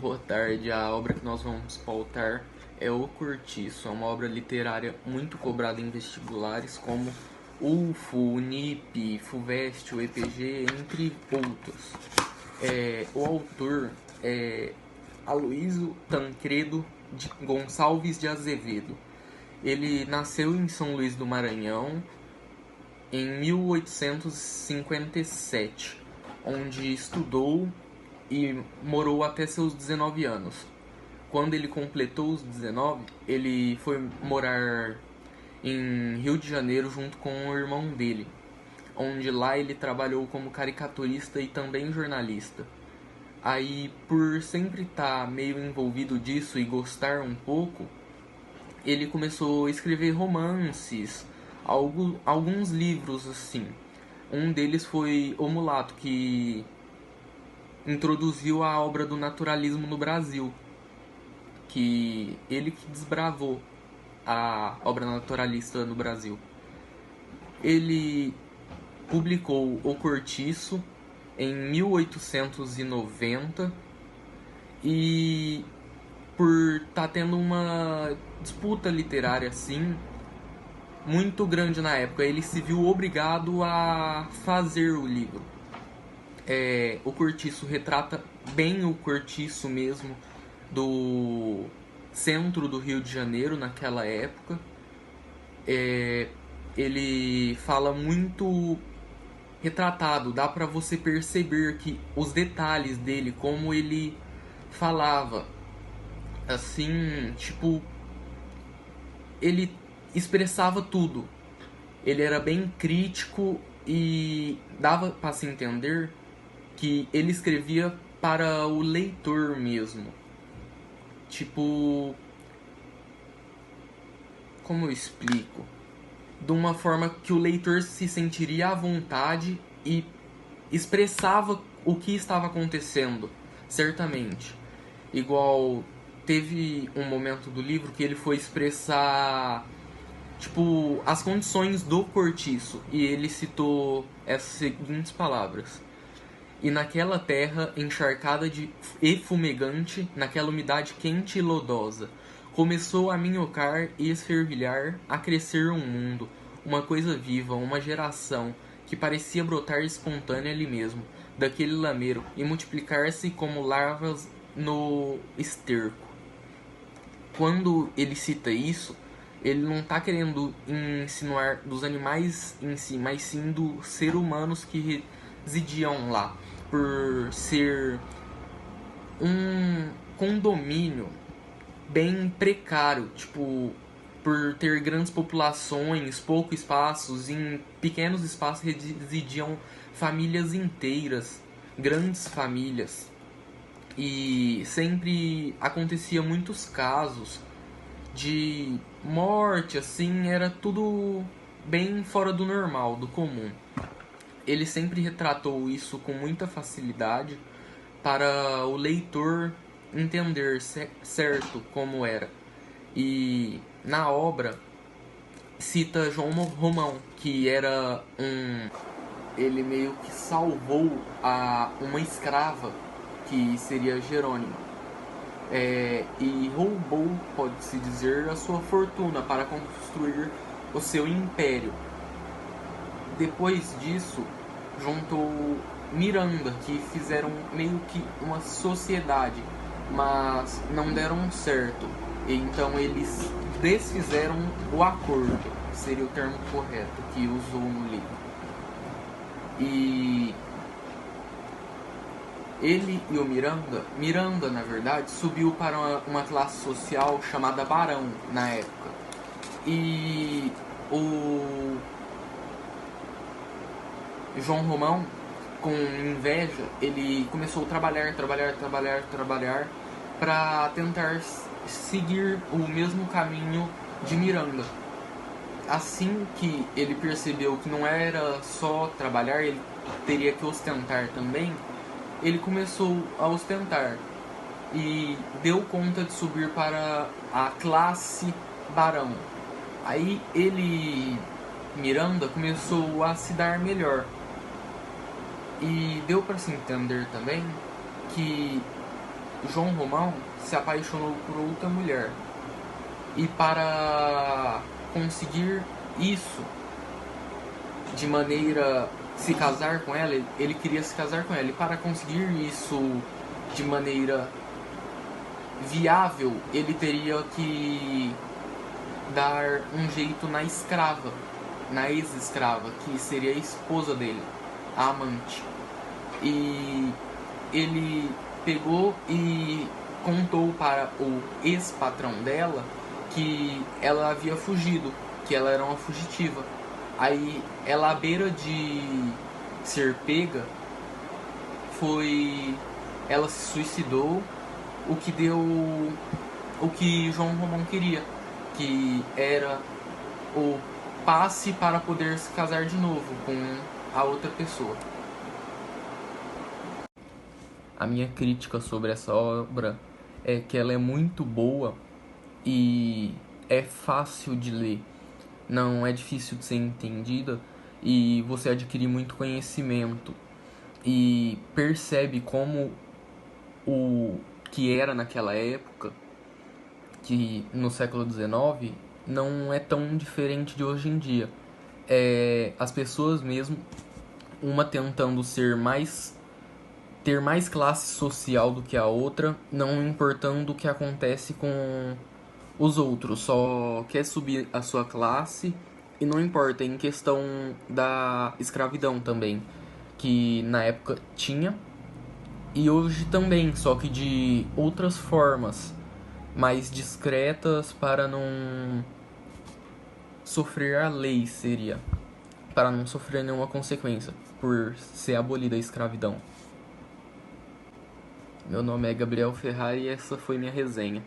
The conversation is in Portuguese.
Boa tarde. A obra que nós vamos pautar é O Cortiço. É uma obra literária muito cobrada em vestibulares como UFO, UNIP, FUVEST, UEPG, entre outros. O autor é Aloysio Tancredo Gonçalves de Azevedo. Ele nasceu em São Luís do Maranhão em 1857, onde estudou e morou até seus 19 anos. Quando ele completou os 19, ele foi morar em Rio de Janeiro junto com o irmão dele, onde lá ele trabalhou como caricaturista e também jornalista. Aí, por sempre estar meio envolvido disso e gostar um pouco, ele começou a escrever romances, alguns livros assim. Um deles foi O Mulato, que introduziu a obra do naturalismo no Brasil, que ele que desbravou a obra naturalista no Brasil. Ele publicou O Cortiço em 1890 e por estar tendo uma disputa literária assim muito grande na época, ele se viu obrigado a fazer o livro. O Cortiço retrata bem o cortiço mesmo do centro do Rio de Janeiro naquela época. Ele fala muito retratado, dá pra você perceber que os detalhes dele, como ele falava, assim, tipo, ele expressava tudo. Ele era bem crítico e dava pra se entender que ele escrevia para o leitor mesmo. Tipo, como eu explico? De uma forma que o leitor se sentiria à vontade e expressava o que estava acontecendo, certamente. Igual teve um momento do livro que ele foi expressar, tipo, as condições do cortiço, e ele citou essas seguintes palavras: e naquela terra encharcada e fumegante, naquela umidade quente e lodosa, começou a minhocar e esfervilhar, a crescer um mundo, uma coisa viva, uma geração, que parecia brotar espontânea ali mesmo, daquele lameiro, e multiplicar-se como larvas no esterco. Quando ele cita isso, ele não está querendo insinuar dos animais em si, mas sim dos seres humanos que residiam lá, por ser um condomínio bem precário, tipo, por ter grandes populações, poucos espaços, em pequenos espaços residiam famílias inteiras, grandes famílias, e sempre acontecia muitos casos de morte, assim, era tudo bem fora do normal, do comum. Ele sempre retratou isso com muita facilidade para o leitor entender certo como era. E na obra cita João Romão, que era ele meio que salvou uma escrava, que seria Jerônimo, e roubou, pode-se dizer, a sua fortuna para construir o seu império. Depois disso, juntou Miranda, que fizeram meio que uma sociedade, mas não deram certo. Então eles desfizeram o acordo, seria o termo correto que usou no livro. E ele e o Miranda na verdade subiu para uma classe social chamada barão na época. E o João Romão, com inveja, ele começou a trabalhar para tentar seguir o mesmo caminho de Miranda. Assim que ele percebeu que não era só trabalhar, ele teria que ostentar também, ele começou a ostentar e deu conta de subir para a classe barão. Aí Miranda, começou a se dar melhor. E deu para se entender também que João Romão se apaixonou por outra mulher. E para conseguir isso de maneira se casar com ela, ele queria se casar com ela. E para conseguir isso de maneira viável, ele teria que dar um jeito na escrava, na ex-escrava, que seria a esposa dele, a amante. E ele pegou e contou para o ex-patrão dela que ela havia fugido, que ela era uma fugitiva. Aí ela, à beira de ser pega, ela se suicidou, o que deu o que João Romão queria, que era o passe para poder se casar de novo com a outra pessoa. A minha crítica sobre essa obra é que ela é muito boa e é fácil de ler, não é difícil de ser entendida e você adquire muito conhecimento e percebe como o que era naquela época, que no século XIX, não é tão diferente de hoje em dia. As pessoas mesmo, uma tentando ter mais classe social do que a outra, não importando o que acontece com os outros, só quer subir a sua classe e não importa, em questão da escravidão também, que na época tinha e hoje também, só que de outras formas, mais discretas para não sofrer a lei, seria, para não sofrer nenhuma consequência por ser abolida a escravidão. Meu nome é Gabriel Ferrari e essa foi minha resenha.